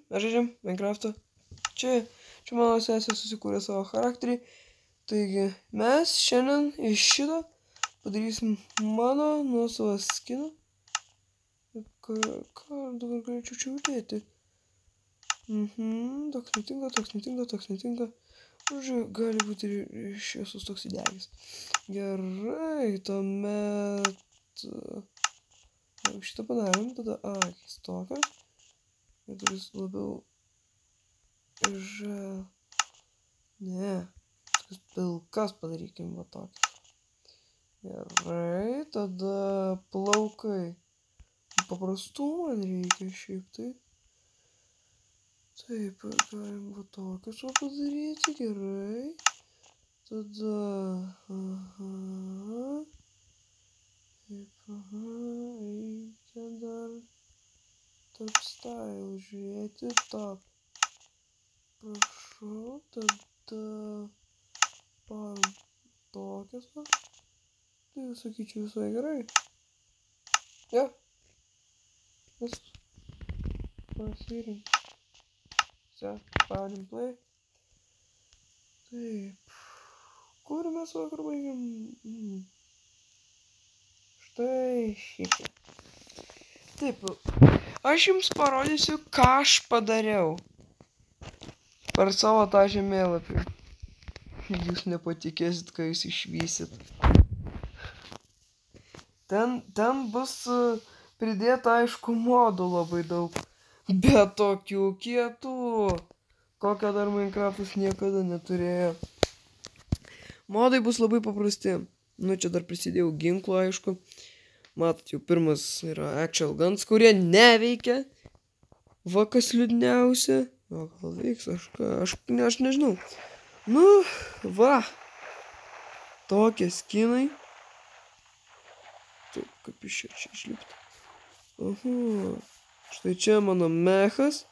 mes žaidžiam Minecraftą. Čia mano sesė susikūrė savo charakterį. Taigi, mes šiandien iš šito padarysim mano nuosavą skiną. Ką dabar galėčiau čia uždėti? Toks netinka. Žodžiu, gali būti ir šviesus toks įdegęs. Gerai, tuomet... Šitą padarėm, tada akis tokios. Ir tokius labiau... Ne, tokius pilkas padarykim va tokius. Gerai, tada plaukai. Paprastų man reikia šiaip tai. Taip, galim va tokius va padaryti, gerai. Tada... Taip, reikia dar tarp style žiūrėti, top. Prašau, tada parom tokias va. Tai sakyčiau visai gerai. Ja. Viskas. Pasirim. Parim play. Taip. Kur mes vakar baigiam? Štai šitie. Taip. Aš jums parodysiu, ką aš padariau. Per savo tą žemėlapį. Jūs nepatikėsit, ką jūs išvysit. Ten bus pridėta, aišku, modų labai daug. Bet tokių kietų, kokio dar Minecraftas niekada neturėjo. Modai bus labai paprasti. Nu, čia dar prisidėjau ginklų, aišku. Matot, jau pirmas yra actual guns, kurie neveikia. Va, kas liūdniausia. O, gal veiks, aš nežinau. Nu, va. Tokie skinai. Taip, kaip iš čia išlipti. Aha. Štai čia mano mechas.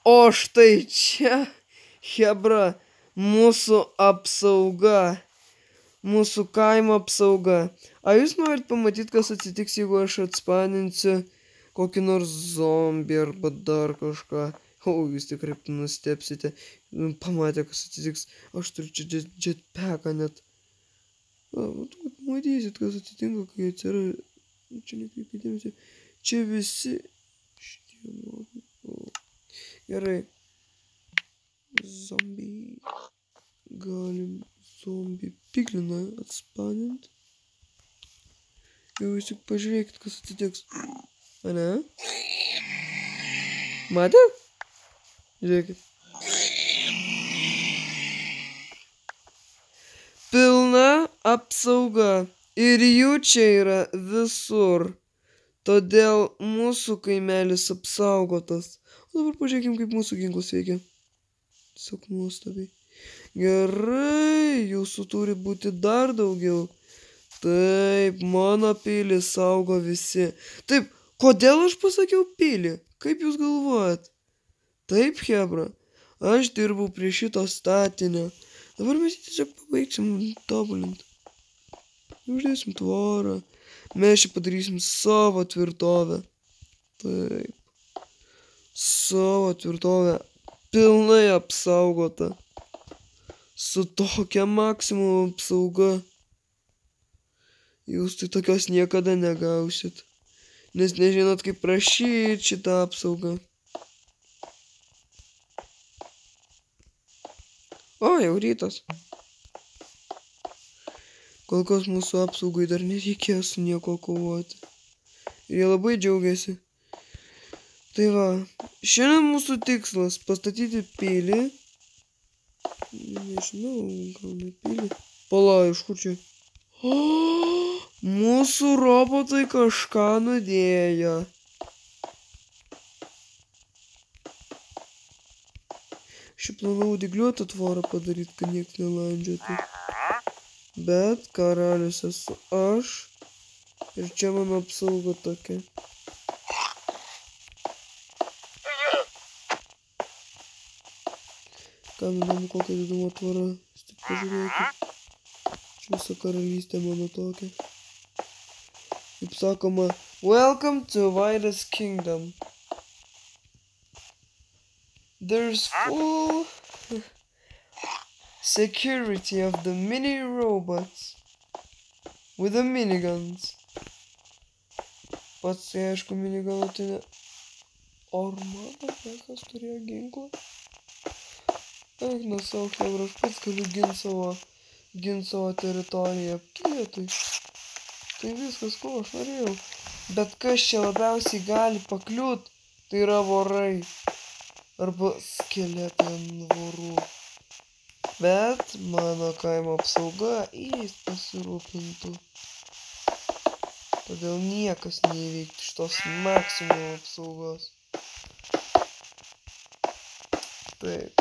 O štai čia, hebra, mūsų apsauga. Mūsų kaimo apsauga. A jūs norit pamatyti, kas atsitiks, jeigu aš atspaninsiu kokį nors zombį arba dar kažką? O, jūs tikrai nustepsite. Pamatė, kas atsitiks. Aš turiu čia jetpacką net. Matysit, kas atsitinka, kai atsiras. Čia nekreipkite dėmesio. Čia visi... Gerai. Zombie. Galim zombie pigliną atspaninti. Jau jūs tik pažiūrėkit, kas atsitiks. Ane? Matėt? Žiūrėkit. Pilna apsauga. Ir jų čia yra visur. Todėl mūsų kaimelis apsaugotas. O dabar pažiūrėkim, kaip mūsų ginklas veikia. Tiesiog nuostabiai. Gerai, jūsų turi būti dar daugiau. Taip, mano pilį saugo visi. Taip, kodėl aš pasakiau pilį? Kaip jūs galvojat? Taip, hebra, aš dirbau prie šito statinio. Dabar mes tiesiog pabaigsim tobulinti. Uždėsim tvorą. Mes čia padarysim savo tvirtovę. Taip. Savo tvirtovę pilnai apsaugota. Su tokia maksimum apsauga. Jūs tai tokios niekada negausit. Nes nežinot, kaip prašyti šitą apsaugą. O, jau rytas. Kol kas mūsų apsaugai dar nereikės su nieko kovoti. Ir jie labai džiaugiasi. Tai va, šiandien mūsų tikslas pastatyti pilį. Nežinau, gal ne pilį. Pala, iš kur čia? O, mūsų robotai kažką nudėjo. Šiaip planavau dygliuotą tvorą padaryti, kad nieks nelandžiotų. Bet karalius esu aš. Ir čia mano apsauga tokia. Kam įdomu, kokia įdomu tvara. Tik pažiūrėkit. Čia visa karalystė mano tokia. Kaip sakoma, welcome to Vaidas Kingdom. There's full security of the mini robots with the miniguns. Pats tai aišku minigunų tai ne... Ar mano vaikas turėjo ginklą? Eik nuo savo chebra, aš pats galiu gint savo teritoriją. Kietai. Tai viskas, ko aš norėjau. Bet kas čia labiausiai gali pakliūt, tai yra vorai. Arba skeletai ant vorų. Bet mano kaimo apsauga jais pasirūpintų. Todėl niekas neįveiktų šitos maksimum apsaugos. Taip.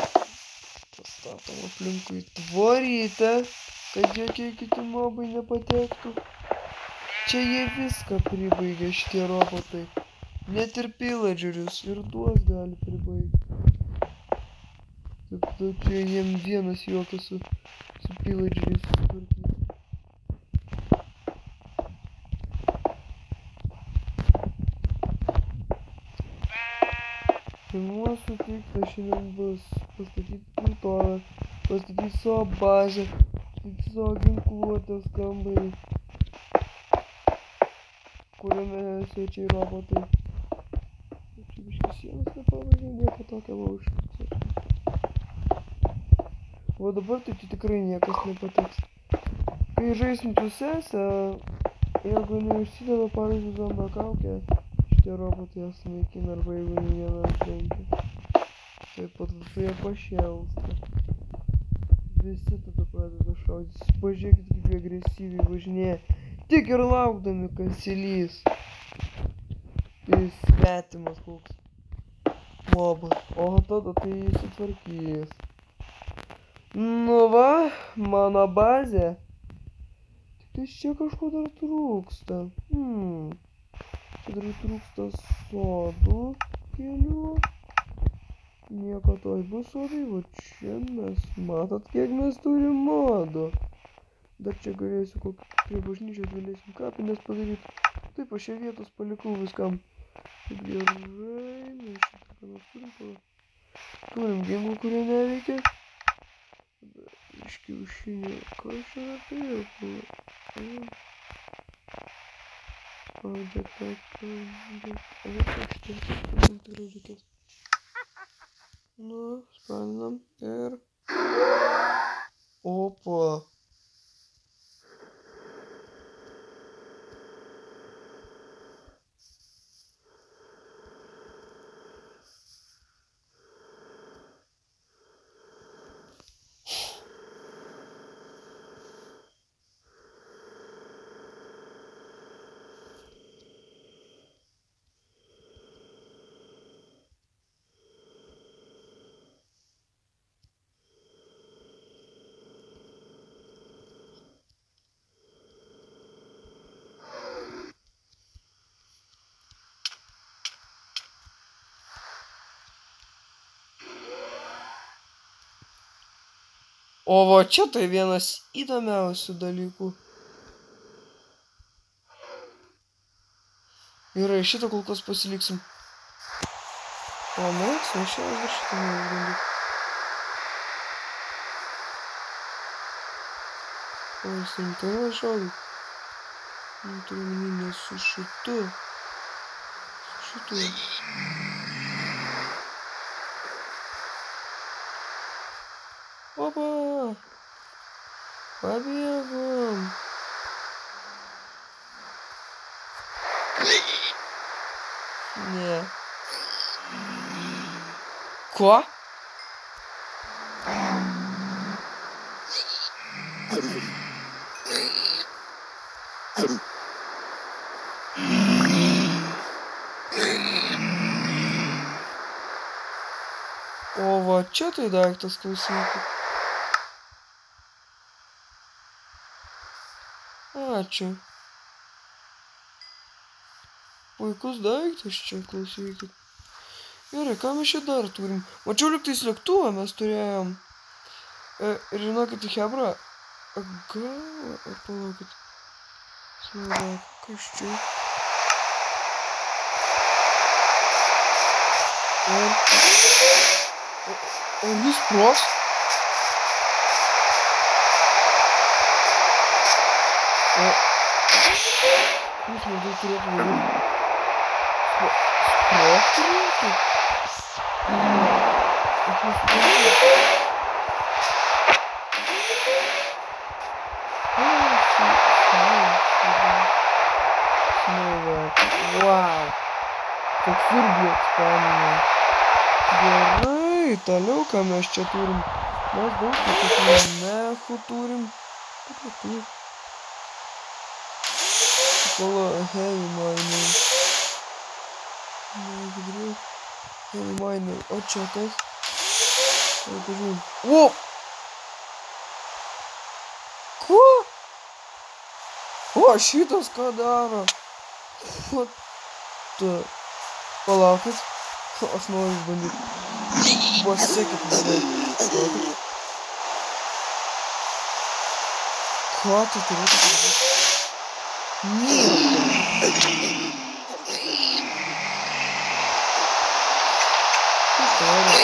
Pastatom aplinkui tvorytę, kad jokie kiti mobai nepatektų. Čia jie viską pribaigia šitie robotai. Net ir pillager'us ir tuos gali pribaigti. Taip, čia jiem vienas juokas su pillager'ais sutvarkyti. Mūsų tikslas šiandien bus pastatyti tvirtovę, pastatyti savo bazę, pastatyti savo ginkluotės kambarį, kuriame svečiai robotai. Čia biškis sienos nepabaigiau, nieko tokio va užfiks. O dabar tai tikrai niekas nepateks. Kai žaisim tu sesę, jeigu neužsideda pavyzdžiui zombio kaukę, šitie robotai jas sunaikina arba jeigu nei vieną aplenkia. Taip pat jie pašėlsta. Visi tada pradeda šaudytis. Pažiūrėkit, kaip jie agresyviai važinėja. Tik ir laukdami, kas įlys. Tai svetimas koks mobas. O tada tai sutvarkys. Nu va, mano bazė. Tik tai čia kažko dar trūksta. Čia dar trūksta sodų kelių. Nieko toj bus sodai, va čia mes, matot, kiek mes turim modų. Dar čia galėsiu prie bažnyčios galėsim kapines padaryti. Taip, aš čia vietos palikau viskam. Taip gerai, mes šitą ką nors turim. Turim ginklų, kurie neveikia. Iš kiaušinių, ką aš čia turėjau? Nu, sprendam ir... Opa! O va čia tai vienas įdomiausių dalykų. Gerai, šitą kol kas pasiliksim. O mes, o čia aš dar šitą neįvaldyti. O jis rimtai šaudyt. Turiu minį su šitu. Su šitu. Opa! Pabėgom! Ne. Ko? O va čia tai daiktas, klausykit. Ačiū. Puikus daiktas čia, klausykit. Gerai, ką mes čia dar turim? Mačiau lygtais lėktuvą mes turėjom. Ir žinokit, chebra. Gal... Palaukit. Svarak, kas čia? Ar jis sprogs? Jis mažai turėtų daryti. Sprogti turėtų? Aš nesuprantu. Wow. Toks irgi ekspanija. Gerai, toliau ką mes čia turim. Mes daug tokių mechų turim. Kolo heavy mining. Heavy mining. O čia kas? Pažiūrėjau. O! Ko? O, šitas ką daro? What the... Palaukit. Aš noriu išbandyti. Pasekit mane. Ką tu turėtų padaryti? Nieko. Kas daro?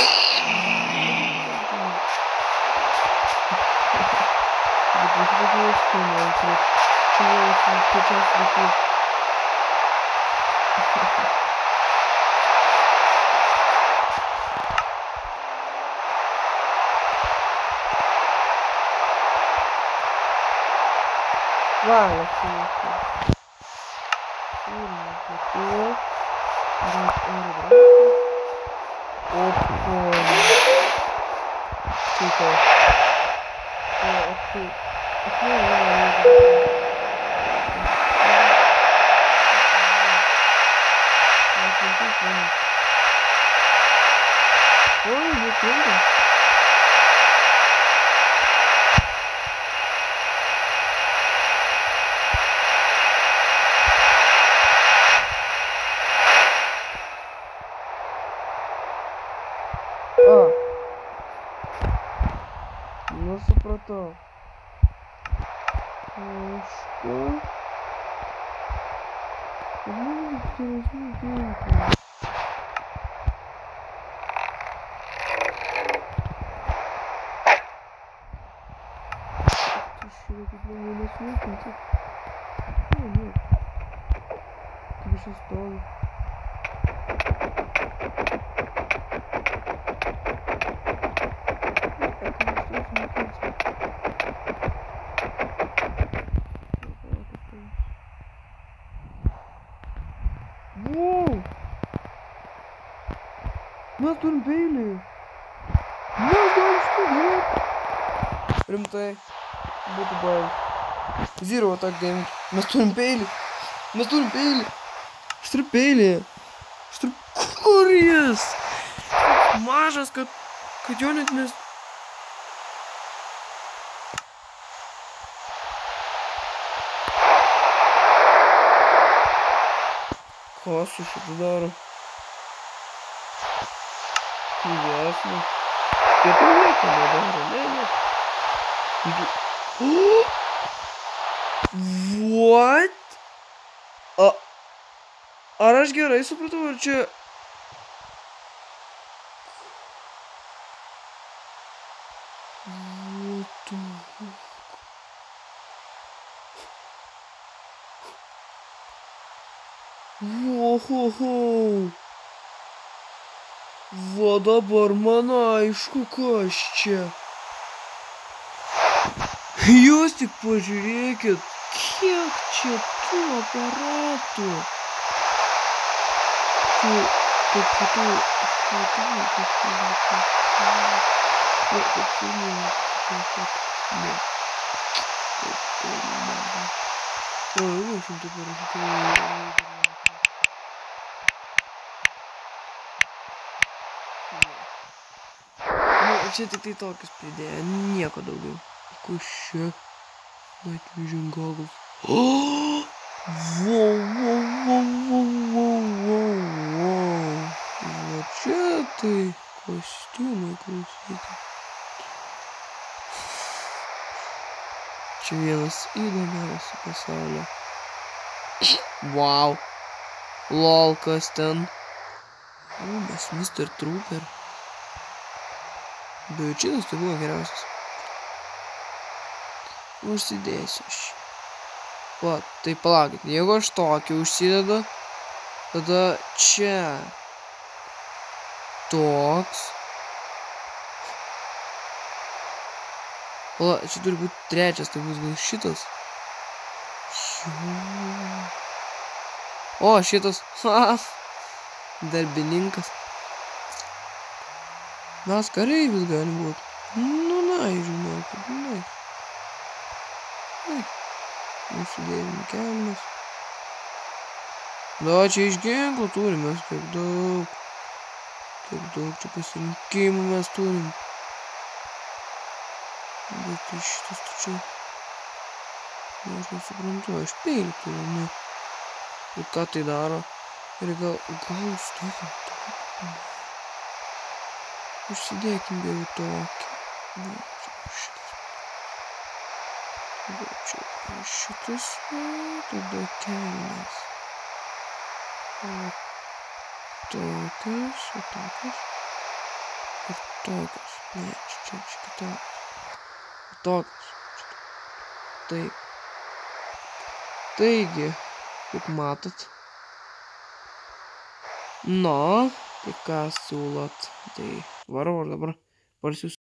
Bet pažiūrėkite iškūnę. Čia jau pačios vaikų. Wow, let's see what's here. Nu supratau. Aišku. Wow! Mes turim peilį! Mes galim štai! Rimtai. Būtų baigęs. Zero attack damage. Mes turim peilį! Mes turim peilį! Aš turiu peilį! Aš turiu... Kur jis? Mažas, kad jo net nes... Ką su šitu daro? Jasno. Pietų nieko nedaro, ne. What? Ar aš gerai supratau, ar čia... What the fuck? Ohoho. Va dabar man aišku, kas čia. Jūs tik pažiūrėkit, kiek čia tų aparatų. Čia tik tai tokius pridėjo, nieko daugiau. Kas čia? Night vision goggles. Oh! Wow. Va čia tai kostiumai, klausyti. Čia vienas įdomiausių pasaulio. Wow. Lol, kas ten? Mes Mr. Trooper. Bet šitas tai buvo geriausias. Užsidėsiu aš. Va, tai palaukit, jeigu aš tokį užsidedu, tada čia toks. Pala, čia turi būti trečias, tai bus gal šitas. O, šitas. Darbininkas. Mes kareivis gali būti. Nu, na, žinokit, na. Nusidėjim kelnes. Da, čia iš ginklų turim mes kiek daug. Kiek daug čia pasirinkimų mes turim. Bet tai šitas tu čia... Aš nesuprantu, aš peilį turiu, ne. Ir ką tai daro? Ir gal uždėkim tokį. Užsidėkim jau tokį. Na, čia šitas. Tada kelnes. O tokios, o tokios. Ir tokios. Ne, čia kitokios. Tokios. Taip. Taigi, kaip matot. Nu, tai ką siūlot? Tai varau, ar dabar parsiųs